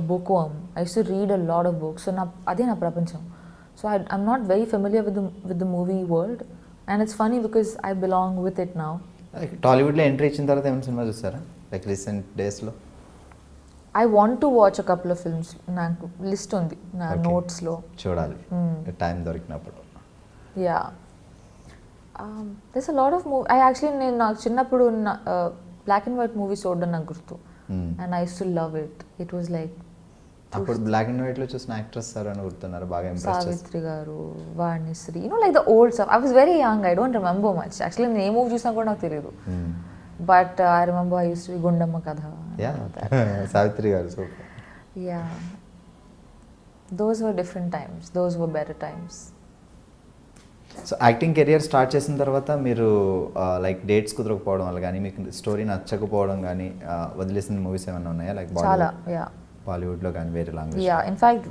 book worm. I use to read a lot of books. So అదే నా ప్రపంచం. So I'm not very familiar with the movie world, and it's funny because I belong with it now. టాలీవుడ్లో entry ఇచ్చిన తర్వాత ఏమైనా సినిమా చూసారా like recent డేస్లో? I want to watch a couple of films. నాకు లిస్ట్ ఉంది నా నోట్స్లో, చూడాలి టైం దొరికినప్పుడు. Ya, there's a lot of movie. నేను నాకు చిన్నప్పుడు బ్లాక్ అండ్ వైట్ మూవీస్ చూడడం నాకు గుర్తు, and I use to love it. It was like అప్పుడు బ్లాక్ అండ్ వైట్లో చూసిన యాక్ట్రెస్ సార్ అని గుర్తున్నారు బాగా? సావిత్రి గారు, Vanisri, you know like the old stuff. I was very young, I don't remember much. Actually నేను ఏ మూవీ చూసినా కూడా నాకు తెలియదు, but I remember I use to be Gundamma కథ. సావిత్రి గారు super. Yeah, those were different times, those were better times. So acting career start చేసిన తర్వాత మీరు లైక్ డేట్స్ కుదరకపోవడం వల్ల కానీ, మీకు స్టోరీ నచ్చకపోవడం కానీ వదిలేసిన మూవీస్ ఏమైనా ఉన్నాయా? లైక్ చాలా, యా, బాలీవుడ్లో కానీ వేరే language? Ya, in fact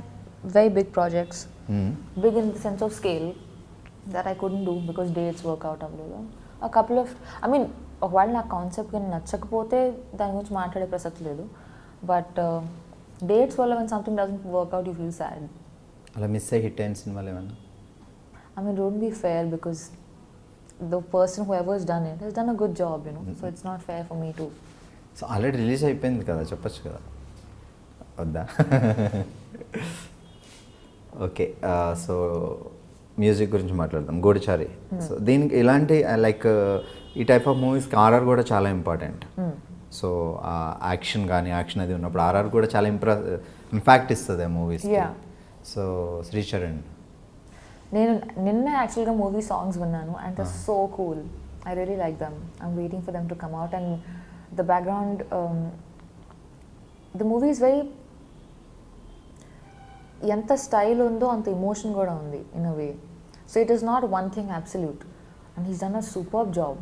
very big projects, big in the sense of scale, that I couldn't do because dates work out అవ్వలేదు. A couple of, I mean, ఒకవేళ నా కాన్సెప్ట్ కానీ నచ్చకపోతే దాని గురించి మాట్లాడే ప్రసక్తి లేదు, బట్ డేట్స్ వల్ల when something doesn't work out you feel sad. అలా మిస్ అయ్యి హిట్ అయిన సినిమాలు ఏమన్నా? I mean, don't be fair because the person whoever has done it has done a good job, you know, so it's not fair for me to. So already release అయిపోయింది కదా, చెప్పచ్చు కదా, వద్దా? Okay, so music గురించి మాట్లాడదాం. గూఢచారి, so దీనికి ఇలాంటి like ఈ టైప్ ఆఫ్ మూవీస్కి ఆర్ఆర్ కూడా చాలా ఇంపార్టెంట్. సో యాక్షన్ కానీ యాక్షన్ అది ఉన్నప్పుడు ఆర్ఆర్ కూడా చాలా ఇంపాక్ట్ ఇస్తుంది ఆ మూవీస్. సో శ్రీచరణ్, నేను నిన్న యాక్చువల్గా మూవీ సాంగ్స్ విన్నాను and it's so cool. I really like them. I'm waiting for them to come out, and the background, the movie is very, ఎంత స్టైల్ ఉందో అంత ఎమోషన్ కూడా ఉంది in a way. So it is not one thing absolute, and he's done a superb job.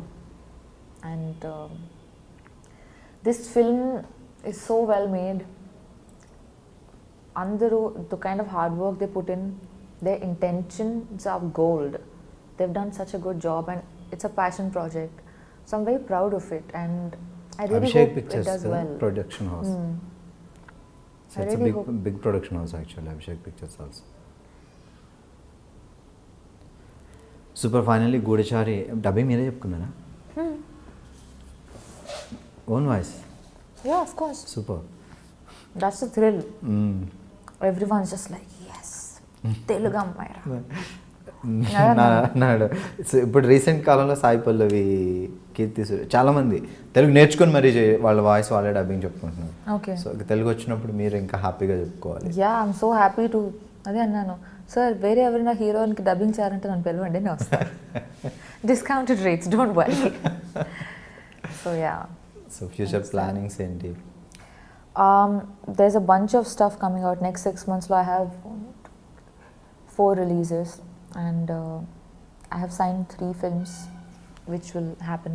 And this film is so well made. అందరూ the kind of hard work they put in, their intentions are gold. They've done such a good job, and it's a passion project. So I'm very proud of it, and I really Abhishek hope Pictures, it does well. Production house. So I it's really a big production house actually, Abhishek Pictures also. Super, finally Goodachari dubbing మీరే చెప్పుకున్నారా? Own voice? Yeah, of course. Super. That's the thrill. Everyone's just like, yes, Telugu అమ్మాయిరా. ఇప్పుడు recent కాలంలో సాయి పల్లవి, కీర్తి సురేష్ చాలామంది తెలుగు నేర్చుకొని మరీ వాళ్ళ voice వాళ్ళే డబ్బింగ్ చెప్పుకుంటున్నారు. ఓకే, సో తెలుగు వచ్చినప్పుడు మీరు ఇంకా హ్యాపీగా చెప్పుకోవాలి. Yeah, I'm so happy to. అదే అన్నాను, సార్ వేరే ఎవరైనా హీరోయిన్కి డబ్బింగ్ చేయాలంటే నన్ను పిలవండి, నేను వస్తాను. Discounted rates, don't worry. So yeah. So future plannings ఏంటి? There's a bunch of stuff coming out next 6 months. So I have 4 releases, and I have signed 3 films which will happen.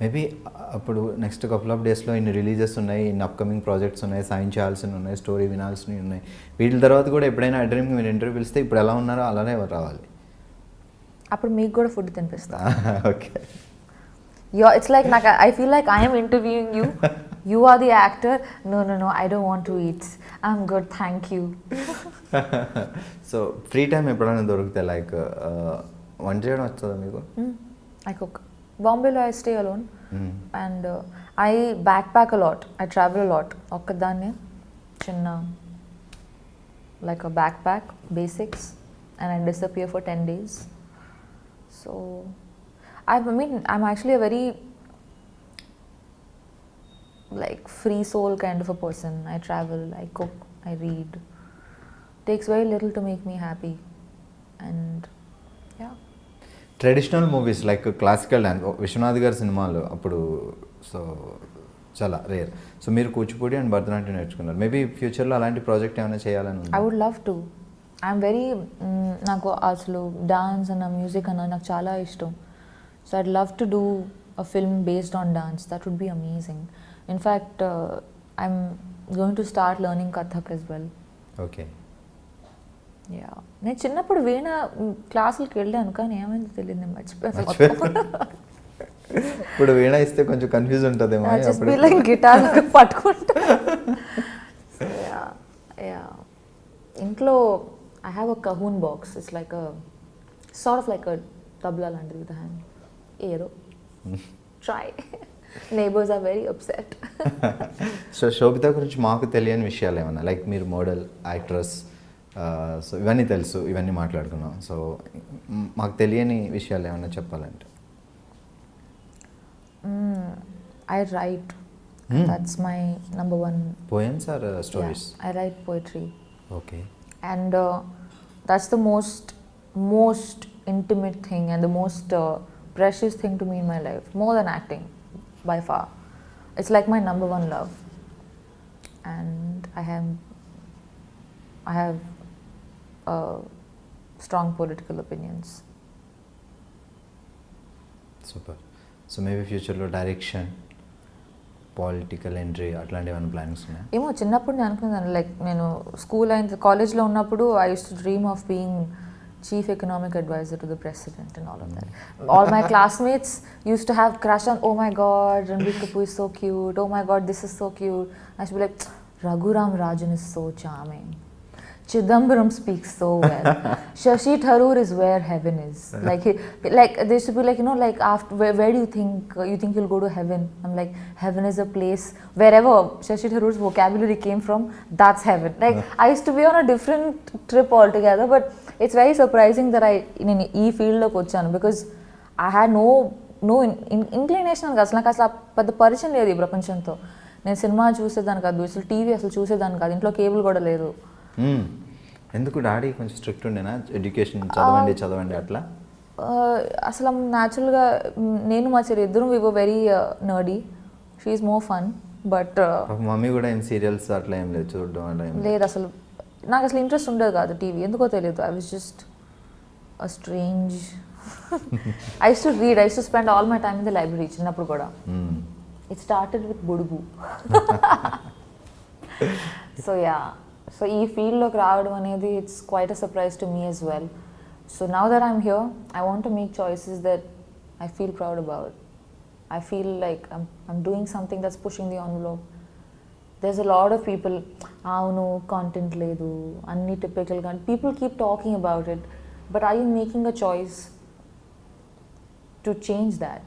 Maybe అప్పుడు next couple of డేస్లో ఇన్ని releases ఉన్నాయి, ఇన్ని upcoming projects ఉన్నాయి, sign చేయాల్సినవి ఉన్నాయి, story వినాల్సినవి ఉన్నాయి. వీటి తర్వాత కూడా ఎప్పుడైనా ఆ డ్రీమ్కి మీరు ఇంటర్వ్యూ పిలిస్తే ఇప్పుడు ఎలా ఉన్నారో అలానే రావాలి. అప్పుడు మీకు కూడా ఫుడ్ తినిపిస్తా. Okay. It's like I feel like I am interviewing you. You are the actor. No, I don't want to eat. I'm good, thank you. So free time ఎప్పుడైనా దొరికితే లైక్ వంట చేయడం వస్తుందా మీకు? I cook. Bombay I stay alone. And I backpack a lot. I travel a lot. ఒక్కదాన్నే చిన్న like a backpack, basics, and I disappear for 10 days. So I mean, I'm actually a very like free soul kind of a person. I travel, I cook, I read. Takes very little to make me happy. And yeah. Traditional movies like classical dance Vishwanath గారి సినిమాలు అప్పుడు so చాలా rare. So మీరు Kuchipudi and Bharatanatyam నేర్చుకున్నారు. Maybe ఫ్యూచర్లో అలాంటి project ఏమైనా చేయాలని ఉంది? I would love to. I'm very నాకు అసలు డాన్స్ అన్న మ్యూజిక్ అన్న నాకు చాలా ఇష్టం. So I'd love to do a film based on dance. That would be amazing. In fact, I'm going to start learning Kathak as well. Okay. Yeah. నేను చిన్నప్పుడు వీణ క్లాసులకి వెళ్ళాను కానీ ఏమైందో తెలియదు, నేను మర్చిపోయాను. ఇప్పుడు వీణ ఇస్తే కొంచెం కన్ఫ్యూజ్ ఉంటుందేమో. Just be like గిటార్ పట్టుకుంటా. Yeah. ఇంట్లో I have a cajon box. It's like a sort of like a tabla లాంటిది with a hand. ఏదో try. Neighbours are very upset. So Sobhita గురించి మాకు తెలియని విషయాలు ఏమన్నా లైక్ మీరు మోడల్, యాక్ట్రెస్, సో ఇవన్నీ తెలుసు, ఇవన్నీ మాట్లాడుకున్నాం. సో మాకు తెలియని విషయాలు ఏమన్నా చెప్పాలంటే? I write. That's my number one. Poems or stories? Yeah, I write poetry. Okay. And that's the most intimate thing and the most precious thing to me in my life, more than acting by far. It's like my number one love. And I have strong political opinions. Super. So maybe ఫ్యూచర్లో direction, political entry అట్లాంటి ఏమైనా plans ఉన్నాయా? ఏమో చిన్నప్పుడు నేను అనుకున్నాను, like నేను school అయిన కాలేజ్లో ఉన్నప్పుడు I use to dream of being chief economic advisor to the president and all of that. All my classmates used to have crush on, oh my god, Ranbir Kapoor is so cute, oh my god, this is so cute. I should be like, Raghuram Rajan is so charming, Chidambaram speaks so well, Shashi Tharoor is where heaven is. Like they should be like, like after where do you think you'll go to heaven? I'm like, heaven is a place wherever Shashi Tharoor's vocabulary came from, that's heaven. Like I used to be on a different trip altogether, but it's very surprising that I in ఈ ఫీల్డ్లోకి వచ్చాను because I had no inclination అసలు నాకు అసలు పెద్ద పరిచయం లేదు ఈ ప్రపంచంతో. నేను సినిమా చూసేదాన్ని కాదు, అసలు టీవీ అసలు చూసేదాన్ని కాదు, ఇంట్లో కేబుల్ కూడా లేదు. ఎందుకు డాడీ కొంచెం స్ట్రిక్ట్ ఉండేనా? ఎడ్యుకేషన్ చదవండి అట్లా? అసలు న్యాచురల్గా నేను మా చెల్లి ఇద్దరం we were very nerdy. She is more fun. But mummy కూడా ఏం సీరియల్స్ అట్లా ఏం లేదు చూడడం అట్లా లేదు. అసలు నాకు అసలు ఇంట్రెస్ట్ ఉండేది కాదు టీవీ, ఎందుకో తెలియదు. I was just a strange. I use to read, I use to spend all my time in the library చిన్నప్పుడు కూడా. It started with Budugu. So yeah, so ఈ ఫీల్డ్లోకి రావడం అనేది it's quite a surprise to me as well. So now that I'm here, I want to make choices that I feel proud about. I feel like I'm doing something that's pushing the envelope. There's a lot of people, no content ledu, anni typical content. People keep talking about it, but are you making a choice to change that?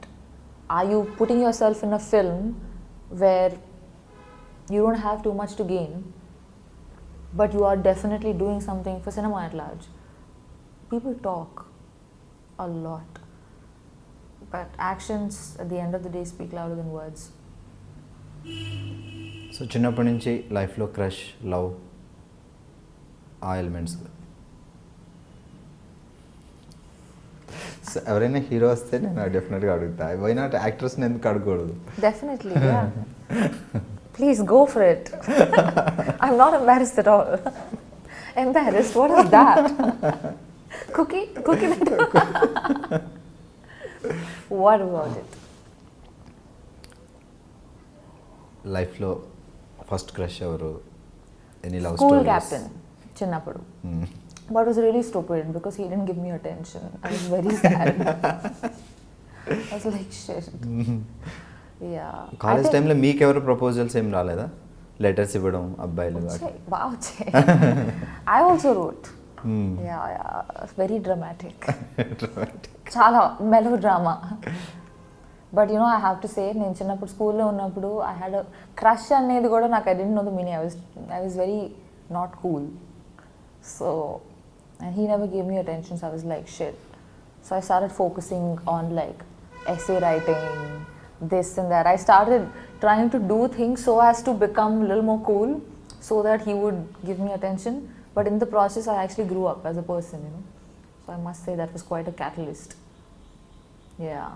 Are you putting yourself in a film where you don't have too much to gain, but you are definitely doing something for cinema at large? People talk a lot, but actions at the end of the day speak louder than words. So చిన్నప్పటి నుంచి లైఫ్లో crush, love, ఆ elements. So ఎవరైనా hero వస్తే నేను డెఫినెట్గా అడుగుతా. Why not యాక్ట్రెస్ని ఎందుకు అడగకూడదు? Definitely, yeah. Please go for it. I'm not embarrassed at all. Embarrassed? What is that? Cookie? What about it? లైఫ్లో ఫస్ట్ క్రష్ ఎవరు? Any love school stories? Captain చిన్నప్పుడు. But it was really stupid because he didn't give me attention. I was very sad. I was like, shit. Yeah. College టైంలో మీకు ఎవరు proposals ఏం రాలేదా? Letters ఇవ్వడం అబ్బాయిలు? I also wrote. Yeah. Very dramatic. చాలా melodrama. But you know, I have to say, నేను చిన్నప్పుడు స్కూల్లో ఉన్నప్పుడు I had a crush అనేది కూడా నాకు I didn't know the meaning. I was very not cool. So, and he never gave me attention, so I was like, shit. So I started focusing on like essay writing, this and that. I started trying to do things so as to become a little more cool, so that he would give me attention. But in the process, I actually grew up as a person, you know. So I must say that was quite a catalyst. Yeah.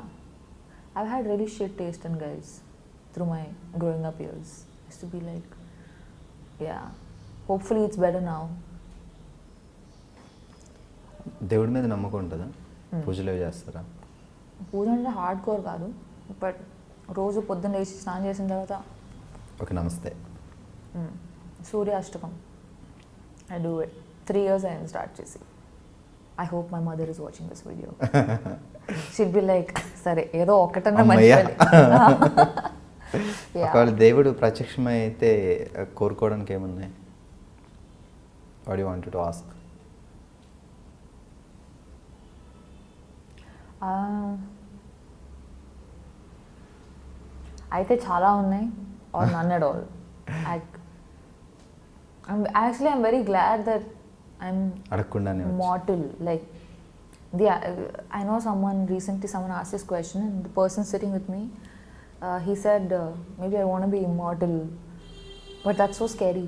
I've had really shit taste in guys through my growing up years. I used to be like, yeah. Hopefully it's better now. దేవుడి మీద నమ్మకం ఉంటుందా? పూజలు ఏవి చేస్తారా? పూజ అంటే hard core కాదు, but రోజు పొద్దున్న లేచి స్నానం చేసిన తర్వాత ఓకే నమస్తే సూర్యాష్టకం ఐ డూ ఇట్. 3 years అయింది స్టార్ట్ చేసి. I hope my mother is watching this video. She'd be like, సరే ఏదో ఒకటన్నా మంచిది. ఒకవేళ దేవుడు ప్రత్యక్షమైతే కోరుకోవడానికి ఏమున్నాయి? What you wanted to ask? అయితే చాలా ఉన్నాయి, or none at all. Actually, I'm very glad that I'm mortal. Like, I know recently someone asked this question, and the person sitting with me, he said, maybe I want to be immortal, but that's so scary.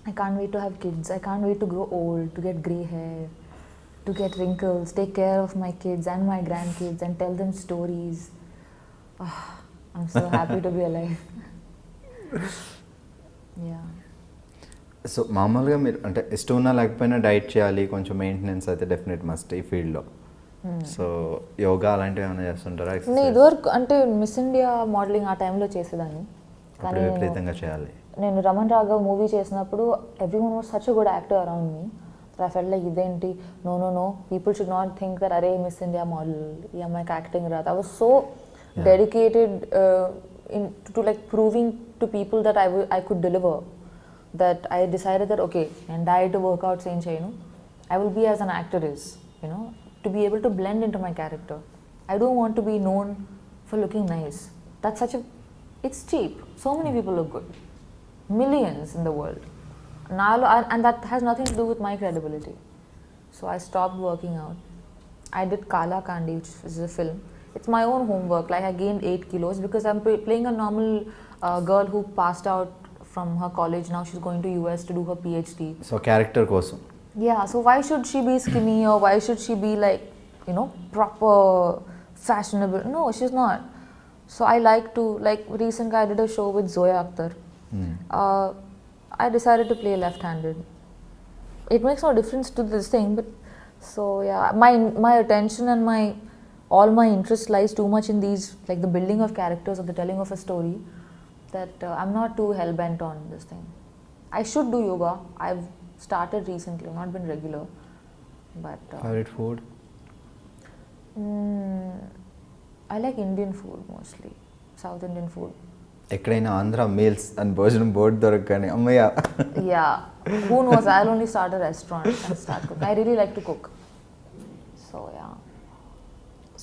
I can't wait to have kids. I can't wait to grow old, to get grey hair, to get wrinkles, take care of my kids and my grandkids and tell them stories. Oh, I'm so happy to be alive. Yeah. So మామూలుగా మీరు అంటే ఇష్టం ఉన్నా లేకపోయినా diet చేయాలి, కొంచెం maintenance అయితే definite must ఈ ఫీల్డ్లో. సో యోగా అలాంటివి ఏమైనా చేస్తుంటారా? నేను ఇదివరకు అంటే మిస్ ఇండియా మోడలింగ్ ఆ టైంలో చేసేదాన్ని, కానీ విపరీతంగా చేయాలి. నేను రమణ్ రాఘవ్ మూవీ చేసినప్పుడు everyone was such a good actor around me. I felt like ఇదేంటి, no, people should not think that అరే మిస్ ఇండియా మోడల్ ఈ అమ్మాయికి యాక్టింగ్ రాదు. I was so dedicated to like proving to people that I could deliver, that I decided that okay, and diet workouts ఏం చేయను, I will be as an actor is, you know, to be able to blend into my character. I don't want to be known for looking nice. That's such a, it's cheap. So many people look good, millions in the world. And that has nothing to do with my credibility. So I stopped working out. I did Kala Kandi, which is a film. It's my own homework. Like I gained 8 kilos because I'm playing a normal girl who passed out from her college. Now she's going to US to do her PhD. So character kosam. Yeah. So why should she be skinny, or why should she be like, you know, proper, fashionable? No, she's not. So I like to, like recently I did a show with Zoya Akhtar. I decided to play left-handed. It makes no difference to this thing, but so yeah, my attention and all my interest lies too much in these, like the building of characters or the telling of a story, that I'm not too hell-bent on this thing. I should do yoga. I've started recently, I've not been regular, but favorite food? I like Indian food mostly, South Indian food. ఎక్కడైనా Andhra meals అని భోజనం board దొరకని అమ్మయ్య. Yeah, who knows, I'll only start a restaurant and start cooking. I really like to cook, so yeah.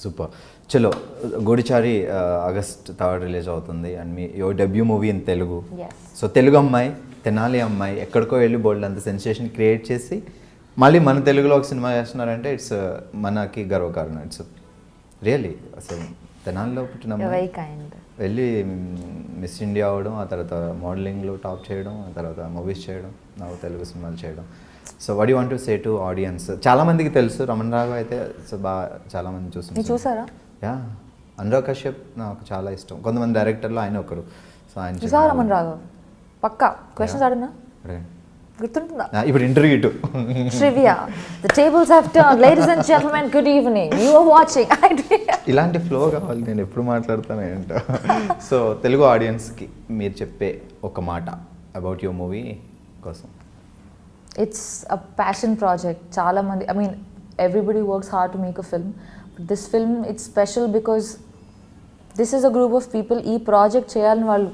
Super. చలో, గూడిచారి August 3rd release అవుతుంది and me your debut movie in Telugu. So Telugu అమ్మాయి, తెనాలి అమ్మాయి, ఎక్కడికో వెళ్ళి బోల్డ్ అంత సెన్సేషన్ క్రియేట్ చేసి మళ్ళీ మన తెలుగులో ఒక సినిమా చేస్తున్నారంటే ఇట్స్ మనకి గర్వకారణం. ఇట్స్ రియల్లీ అసలు తెనాలిలో పుట్టిన వెళ్ళి మిస్ ఇండియా అవడం, ఆ తర్వాత మోడలింగ్లో టాప్ చేయడం, ఆ తర్వాత మూవీస్ చేయడం, నా తెలుగు సినిమాలు చేయడం. So what you want to say to audience? చాలా మందికి తెలుసు రమణ్ రాఘవ్ అయితే, సో బాగా చాలా మంది చూసారా? యా, అనురాగ్ కశ్యప్ నాకు చాలా ఇష్టం. కొంతమంది డైరెక్టర్లో ఆయన ఒకరు. సో ఆయన రమణ్ రాఘవ్ పక్కా క్వశ్చన్స్ అడిగినా గుర్తుంటుందా? ఇప్పుడు ఇంటర్వ్యూ ఇటు Trivia. The tables have turned. Ladies and gentlemen, good evening. You are watching. ఇలాంటి ఫ్లో కావాలి, నేను ఎప్పుడు మాట్లాడతాను ఏంటో. సో తెలుగు ఆడియన్స్కి మీరు చెప్పే ఒక మాట అబౌట్ యువర్ మూవీ కోసం. It's a passion project. Chala mandi, I mean, everybody works hard to make a film. But this film, it's special because this is a group of people. Ee project cheyalani vallu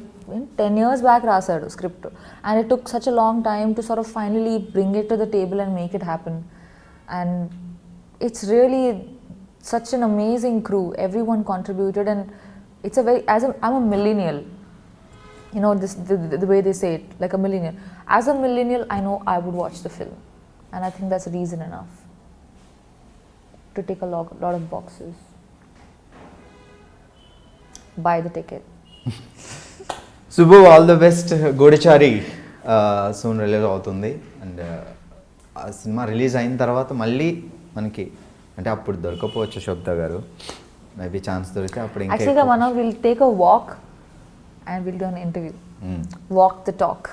10 years back rasadu script, and it took such a long time to sort of finally bring it to the table and make it happen. And it's really such an amazing crew. Everyone contributed, and it's a very, I'm a millennial. You know, this the way they say it, like a millennial. As a millennial, I know I would watch the film, and I think that's reason enough to take a lot of boxes. Buy the ticket. Shubhu, all the best. Goodachari soon release అవుతుంది, and ఆ సినిమా రిలీజ్ అయిన తర్వాత మళ్ళీ మనకి అంటే అప్పుడు దొరకపోవచ్చు శోభిత గారు, మేబీ ఛాన్స్ దొరికితే అప్పుడు ఇంకా Actually, మనం will take a walk and we'll do an interview. Walk the talk,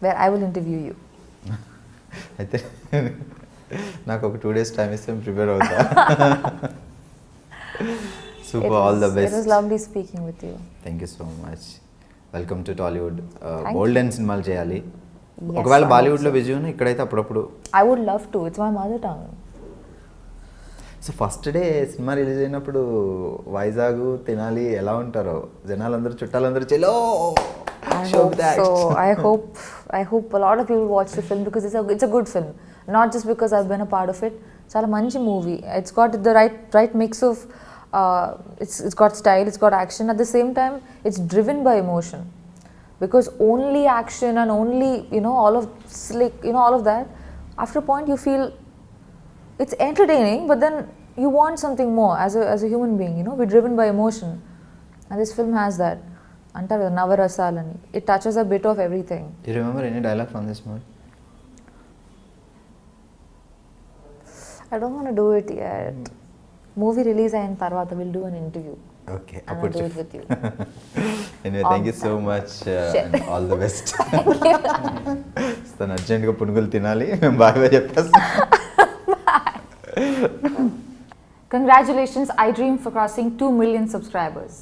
where I will interview you. అయితే నాకు ఒక 2 days టైం ఇస్తే ప్రిపేర్ అవుతా. Super, all the best. It was lovely speaking with you. Thank you so much. Welcome to Tollywood. Golden సినిమాలు చేయాలి. Yes, ఒకవేళ I బాలీవుడ్లో busy ఉన్నా ఇక్కడైతే అప్పుడప్పుడు. I would love to. It's my mother tongue. So first day cinema release అయినప్పుడు వైజాగ్ తినాలి ఎలా ఉంటారో జనాలందరూ చుట్టాలందరూ చెలో. I hope a lot of people watch the film because it's a good film. Not just because I've been a part of it. Chala manchi movie. It's got the right mix of it's got style, it's got action. At the same time, it's driven by emotion. Because only action and only, all of slick, all of that, after a point you feel it's entertaining, but then you want something more as a human being. We're driven by emotion, and this film has that. Antaru Navarasalani. It touches a bit of everything. Do you remember any dialogue from this movie? I don't want to do it yet. Movie release ayin tarvata we'll do an interview. Okay, And I'll do it with you. Anyway, thank you so much, and all the best. తను అర్జెంట్గా పునుగులు తినాలి, మేము బాగా చెప్పేస్తాం. Congratulations, I dream for crossing 2 million subscribers.